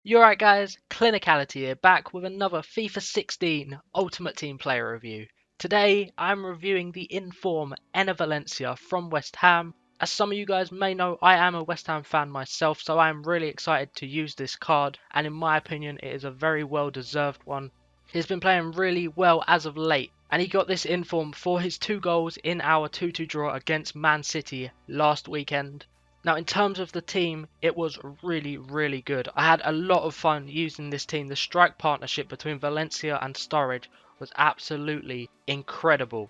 You're right guys, Clinicality here, back with another FIFA 16 Ultimate Team player review. Today I'm reviewing the in-form Enner Valencia from West Ham. As some of you guys may know, I am a West Ham fan myself, so I am really excited to use this card, and in my opinion it is a very well deserved one. He's been playing really well as of late, and he got this in-form for his 2 goals in our 2-2 draw against Man City last weekend. Now, in terms of the team, it was really good. I had a lot of fun using this team. The strike partnership between Valencia and Sturridge was absolutely incredible.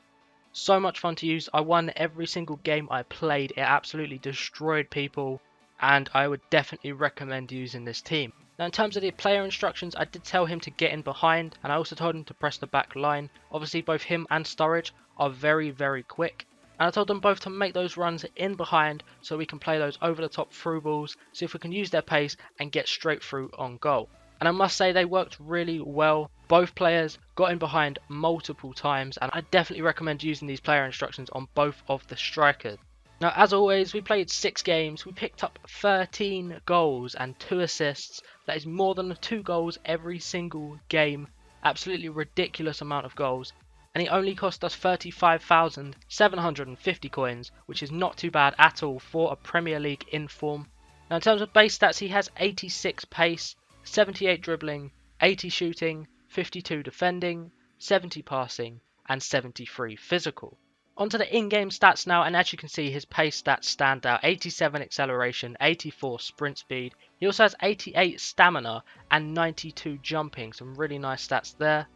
So much fun to use. I won every single game I played. It absolutely destroyed people, and I would definitely recommend using this team. Now, in terms of the player instructions, I did tell him to get in behind, and I also told him to press the back line. Obviously, both him and Sturridge are very quick. And I told them both to make those runs in behind so we can play those over the top through balls, see if we can use their pace and get straight through on goal. And I must say they worked really well. Both players got in behind multiple times, and I definitely recommend using these player instructions on both of the strikers. Now, as always, we played 6 games, we picked up 13 goals and 2 assists. That is more than 2 goals every single game. Absolutely ridiculous amount of goals. And it only cost us 35,750 coins, which is not too bad at all for a Premier League in-form. Now, in terms of base stats, he has 86 pace, 78 dribbling, 80 shooting, 52 defending, 70 passing, and 73 physical. Onto the in-game stats now, and as you can see, his pace stats stand out. 87 acceleration, 84 sprint speed. He also has 88 stamina and 92 jumping. Some really nice stats there.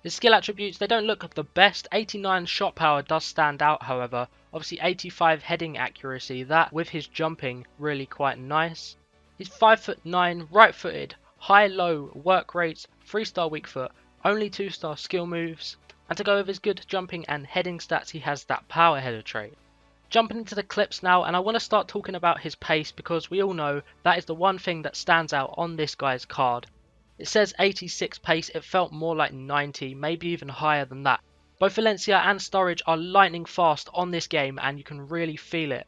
His skill attributes, they don't look the best. 89 shot power does stand out, however. Obviously 85 heading accuracy, that with his jumping really quite nice. He's 5'9", right footed, high-low work rates, 3-star weak foot, only 2-star skill moves. And to go with his good jumping and heading stats, he has that power header trait. Jumping into the clips now, and I want to start talking about his pace because we all know that is the one thing that stands out on this guy's card. It says 86 pace, it felt more like 90, maybe even higher than that. Both Valencia and Sturridge are lightning fast on this game and you can really feel it.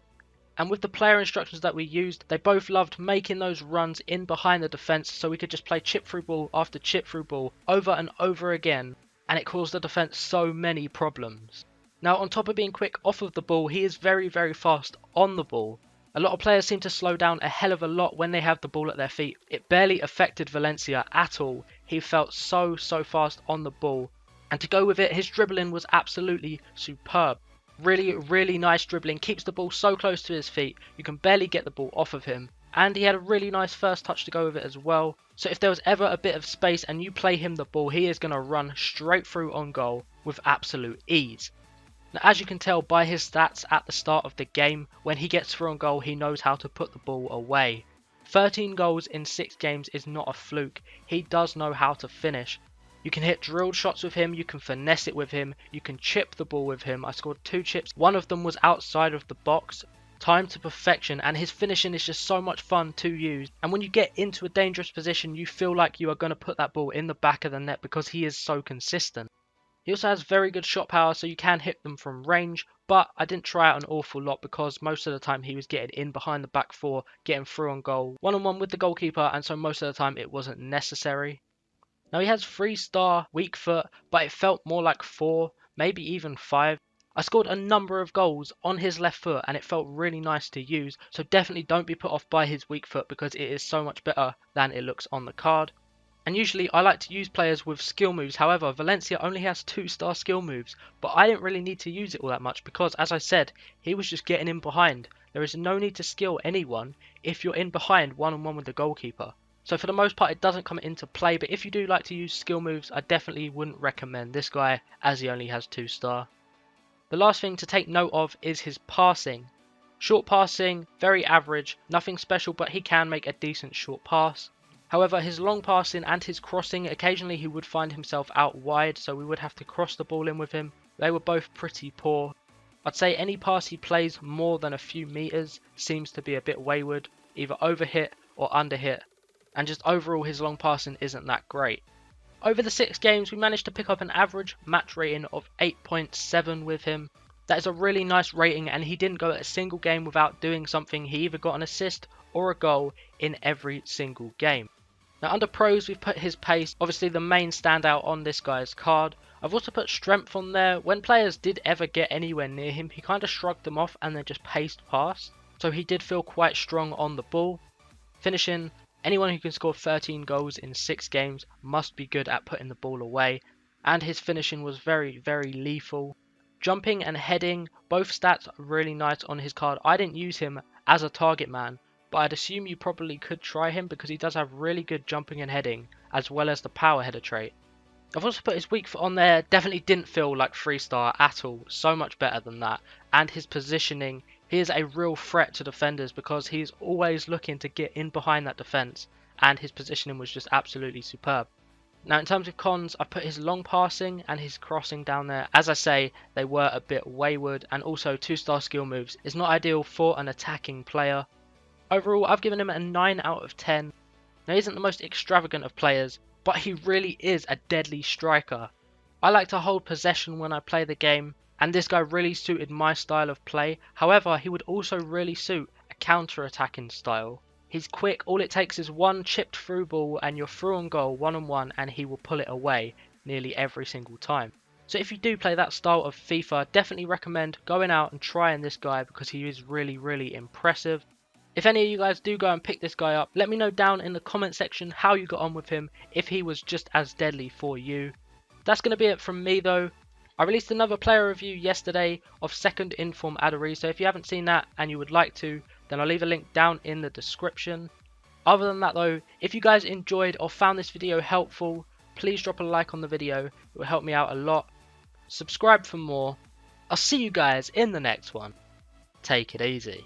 And with the player instructions that we used, they both loved making those runs in behind the defence so we could just play chip through ball after chip through ball over and over again, and it caused the defence so many problems. Now, on top of being quick off of the ball, he is very fast on the ball. A lot of players seem to slow down a hell of a lot when they have the ball at their feet. It barely affected Valencia at all. He felt so fast on the ball. And to go with it, his dribbling was absolutely superb. Really nice dribbling. Keeps the ball so close to his feet, you can barely get the ball off of him. And he had a really nice first touch to go with it as well. So if there was ever a bit of space and you play him the ball, he is going to run straight through on goal with absolute ease. Now, as you can tell by his stats at the start of the game, when he gets through on goal, he knows how to put the ball away. 13 goals in 6 games is not a fluke. He does know how to finish. You can hit drilled shots with him, you can finesse it with him, you can chip the ball with him. I scored 2 chips, one of them was outside of the box. Time to perfection, and his finishing is just so much fun to use. And when you get into a dangerous position, you feel like you are going to put that ball in the back of the net because he is so consistent. He also has very good shot power, so you can hit them from range, but I didn't try out an awful lot because most of the time he was getting in behind the back 4, getting through on goal, one-on-one with the goalkeeper, and so most of the time it wasn't necessary. Now, he has 3-star weak foot, but it felt more like 4, maybe even 5. I scored a number of goals on his left foot and it felt really nice to use, so definitely don't be put off by his weak foot because it is so much better than it looks on the card. And usually I like to use players with skill moves. However, Valencia only has 2-star skill moves, but I didn't really need to use it all that much because, as I said, he was just getting in behind. There is no need to skill anyone if you're in behind one-on-one with the goalkeeper. So for the most part it doesn't come into play, but if you do like to use skill moves, I definitely wouldn't recommend this guy as he only has 2-star. The last thing to take note of is his passing. Short passing, very average, nothing special, but he can make a decent short pass. However, his long passing and his crossing, occasionally he would find himself out wide, so we would have to cross the ball in with him. They were both pretty poor. I'd say any pass he plays more than a few meters seems to be a bit wayward, either overhit or underhit, and just overall his long passing isn't that great. Over the 6 games, we managed to pick up an average match rating of 8.7 with him. That is a really nice rating, and he didn't go a single game without doing something. He either got an assist or a goal in every single game. Now under pros we've put his pace, obviously the main standout on this guy's card. I've also put strength on there. When players did ever get anywhere near him, he kind of shrugged them off and then just paced past. So he did feel quite strong on the ball. Finishing, anyone who can score 13 goals in 6 games must be good at putting the ball away. And his finishing was very, very lethal. Jumping and heading, both stats are really nice on his card. I didn't use him as a target man, but I'd assume you probably could try him because he does have really good jumping and heading, as well as the power header trait. I've also put his weak foot on there. Definitely didn't feel like 3-star at all. So much better than that. And his positioning, he is a real threat to defenders because he's always looking to get in behind that defense. And his positioning was just absolutely superb. Now in terms of cons, I put his long passing and his crossing down there. As I say, they were a bit wayward, and also 2-star skill moves is not ideal for an attacking player. Overall, I've given him a 9 out of 10. Now he isn't the most extravagant of players, but he really is a deadly striker. I like to hold possession when I play the game, and this guy really suited my style of play. However, he would also really suit a counter-attacking style. He's quick, all it takes is one chipped through ball and you're through on goal one-on-one and he will pull it away nearly every single time. So if you do play that style of FIFA, definitely recommend going out and trying this guy because he is really, really impressive. If any of you guys do go and pick this guy up, let me know down in the comment section how you got on with him, if he was just as deadly for you. That's going to be it from me though. I released another player review yesterday of second inform Adderley, so if you haven't seen that and you would like to, then I'll leave a link down in the description. Other than that though, if you guys enjoyed or found this video helpful, please drop a like on the video, it will help me out a lot. Subscribe for more. I'll see you guys in the next one. Take it easy.